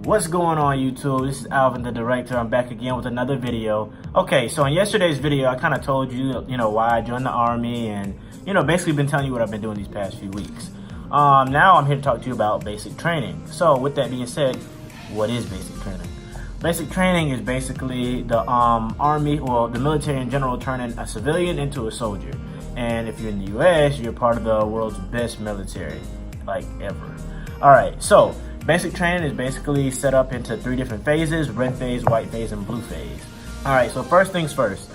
What's going on, YouTube? This is Alvin, the director. I'm back again with another video. Okay, so in yesterday's video, I kind of told you, why I joined the Army and, basically been telling you what I've been doing these past few weeks. Now I'm here to talk to you about basic training. So with that being said, what is basic training? Basic training is basically the Army, or the military in general, turning a civilian into a soldier. And if you're in the US, you're part of the world's best military, like ever. All right, so basic training is basically set up into 3 different phases: red phase, white phase, and blue phase. All right, so first things first.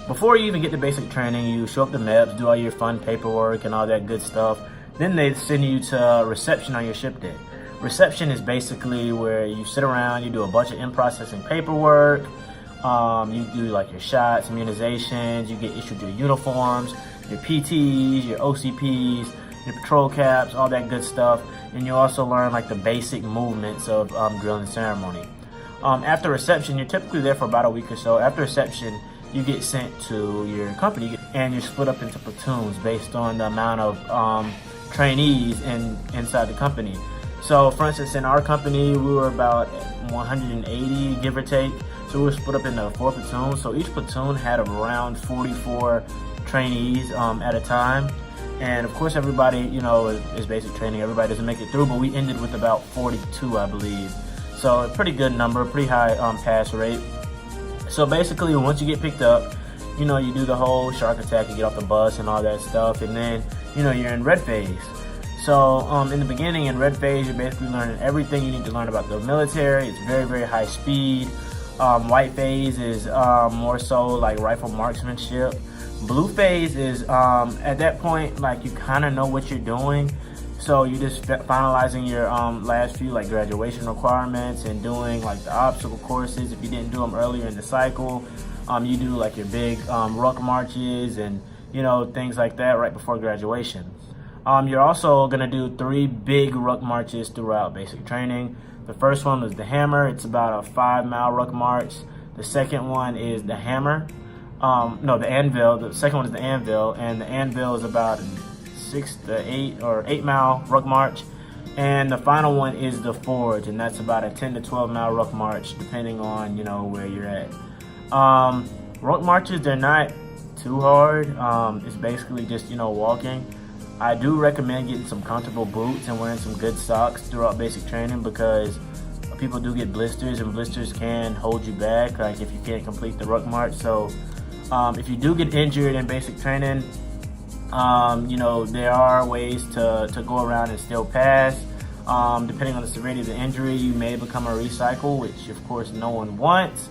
Before you even get to basic training, you show up to MEPS, do all your fun paperwork and all that good stuff. Then they send you to reception on your ship day. Reception is basically where you sit around, you do a bunch of in-processing paperwork, you do like your shots, immunizations, you get issued your uniforms, your PTs, your OCPs, your patrol caps, all that good stuff. And you also learn like the basic movements of drill and ceremony. After reception, you're typically there for about a week or so. After reception, you get sent to your company and you're split up into platoons based on the amount of trainees inside the company. So for instance, in our company, we were about 180, give or take. So we were split up into 4 platoons. So each platoon had around 44 trainees at a time. And of course, everybody, is basic training. Everybody doesn't make it through, but we ended with about 42, I believe. So a pretty good number, pretty high pass rate. So basically, once you get picked up, you do the whole shark attack, you get off the bus and all that stuff. And then, you're in red phase. So in the beginning, in red phase, you're basically learning everything you need to learn about the military. It's very, very high speed. White phase is more so like rifle marksmanship. Blue phase is at that point, like, you kind of know what you're doing. So you're just finalizing your last few like graduation requirements and doing like the obstacle courses. If you didn't do them earlier in the cycle, you do like your big ruck marches and things like that right before graduation. You're also gonna do 3 big ruck marches throughout basic training. The first one is the hammer. It's about a 5-mile ruck march. The second one is the hammer. The anvil. The second one is the anvil, and the anvil is about 6 to 8 or 8-mile ruck march. And the final one is the forge, and that's about a 10 to 12-mile ruck march, depending on where you're at. Ruck marches, they're not too hard. It's basically just walking. I do recommend getting some comfortable boots and wearing some good socks throughout basic training, because people do get blisters, and blisters can hold you back, like if you can't complete the ruck march. So if you do get injured in basic training, there are ways to go around and still pass. Depending on the severity of the injury, you may become a recycle, which of course no one wants.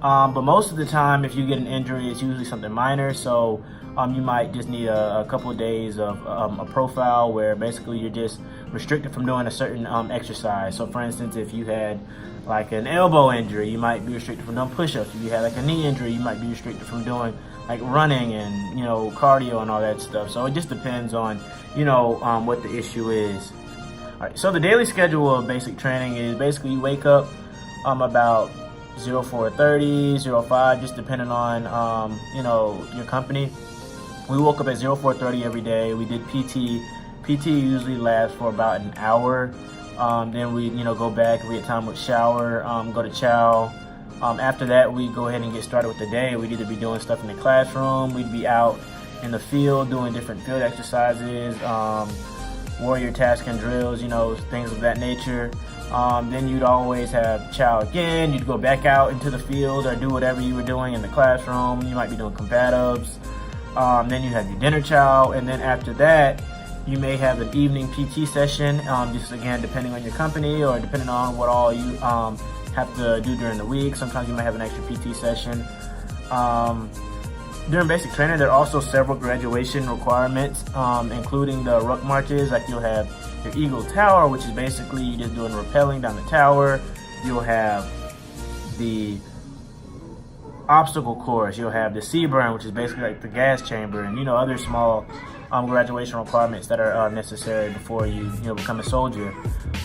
But most of the time, if you get an injury, it's usually something minor. So you might just need a couple of days of a profile where basically you're just restricted from doing a certain exercise. So for instance, if you had like an elbow injury, you might be restricted from doing push-ups. If you had like a knee injury, you might be restricted from doing like running and cardio and all that stuff. So it just depends on what the issue is. All right, so the daily schedule of basic training is basically you wake up about 04:30, 05, just depending on your company. We woke up at 04:30 every day. We did PT. PT usually lasts for about an hour. Then we go back, we get time with shower, go to chow. After that, we go ahead and get started with the day. We'd either be doing stuff in the classroom, we'd be out in the field doing different field exercises, warrior task and drills, things of that nature. Then you'd always have chow again. You'd go back out into the field or do whatever you were doing in the classroom. You might be doing combatives. Then you have your dinner chow, and then after that, you may have an evening PT session, just again, depending on your company or depending on what all you have to do during the week. Sometimes you might have an extra PT session. During basic training, there are also several graduation requirements, including the ruck marches. Like you'll have your Eagle Tower, which is basically you just doing rappelling down the tower. You'll have the obstacle course. You'll have the sea burn, which is basically like the gas chamber, and other small graduation requirements that are necessary before you become a soldier.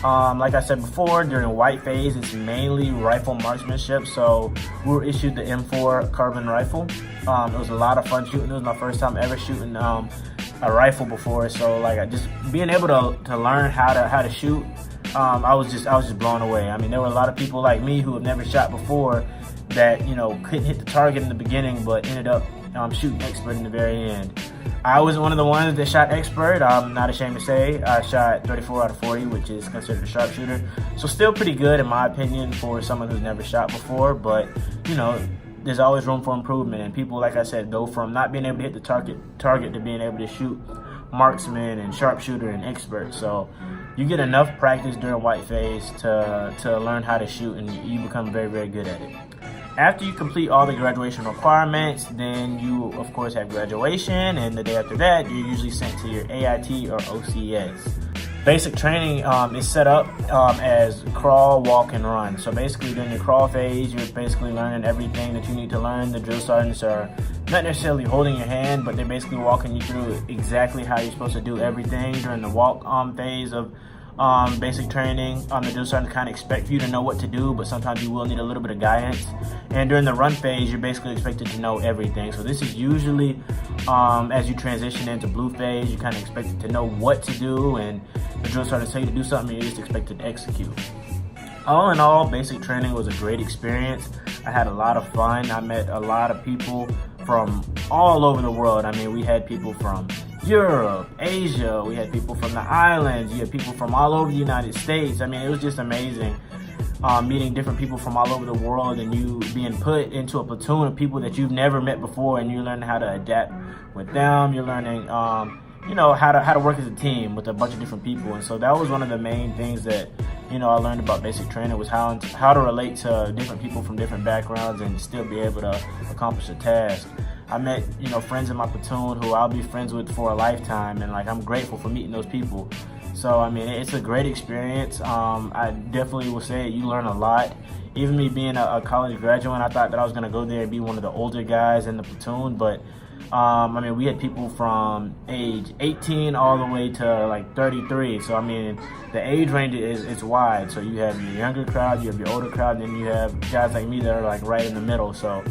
Like I said before, during white phase, it's mainly rifle marksmanship. So we were issued the M4 carbine rifle. It was a lot of fun shooting. It was my first time ever shooting a rifle before. So like just being able to learn how to shoot I was just blown away. I mean, there were a lot of people like me who have never shot before that, you know, couldn't hit the target in the beginning, but ended up shooting expert in the very end. I was one of the ones that shot expert. I'm not ashamed to say I shot 34 out of 40, which is considered a sharpshooter. So still pretty good in my opinion for someone who's never shot before, but you know, there's always room for improvement, and people, like I said, go from not being able to hit the target to being able to shoot marksman and sharpshooter and expert. So you get enough practice during white phase to learn how to shoot, and you become very, very good at it. After you complete all the graduation requirements, then you of course have graduation, and the day after that you're usually sent to your AIT or OCS. Basic training is set up as crawl, walk, and run. So basically during your crawl phase, you're basically learning everything that you need to learn. The drill sergeants are not necessarily holding your hand, but they're basically walking you through exactly how you're supposed to do everything. During the walk phase of basic training, the drill sergeant kind of expect you to know what to do, but sometimes you will need a little bit of guidance. And during the run phase, you're basically expected to know everything. So this is usually as you transition into blue phase, you're kind of expected to know what to do, and the drill sergeant tell you to do something, you're just expected to execute. All in all, basic training was a great experience. I had a lot of fun. I met a lot of people from all over the world. I mean, we had people from Europe, Asia, we had people from the islands, you had people from all over the United States. I mean, it was just amazing meeting different people from all over the world, and you being put into a platoon of people that you've never met before, and you're learning how to adapt with them. You're learning you know, how to work as a team with a bunch of different people. And so that was one of the main things that, you know, I learned about basic training, was how to relate to different people from different backgrounds and still be able to accomplish a task. I met, you know, friends in my platoon who I'll be friends with for a lifetime, and like I'm grateful for meeting those people. So I mean, it's a great experience. I definitely will say you learn a lot. Even me being a college graduate, I thought that I was going to go there and be one of the older guys in the platoon, but I mean, we had people from age 18 all the way to like 33. So I mean, the age range is wide. So you have your younger crowd, you have your older crowd, and then you have guys like me that are like right in the middle. So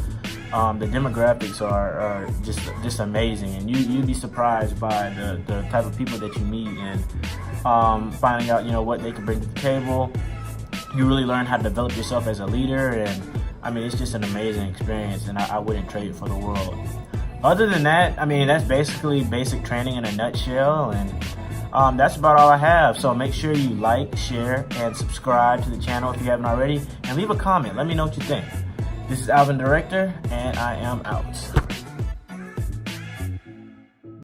the demographics are just amazing, and you'd be surprised by the type of people that you meet, and finding out, you know, what they can bring to the table. You really learn how to develop yourself as a leader, and I mean, it's just an amazing experience, and I wouldn't trade it for the world. Other than that, I mean, that's basically basic training in a nutshell, and that's about all I have. So make sure you like, share, and subscribe to the channel if you haven't already, and leave a comment. Let me know what you think. This is Alvin, Director, and I am out.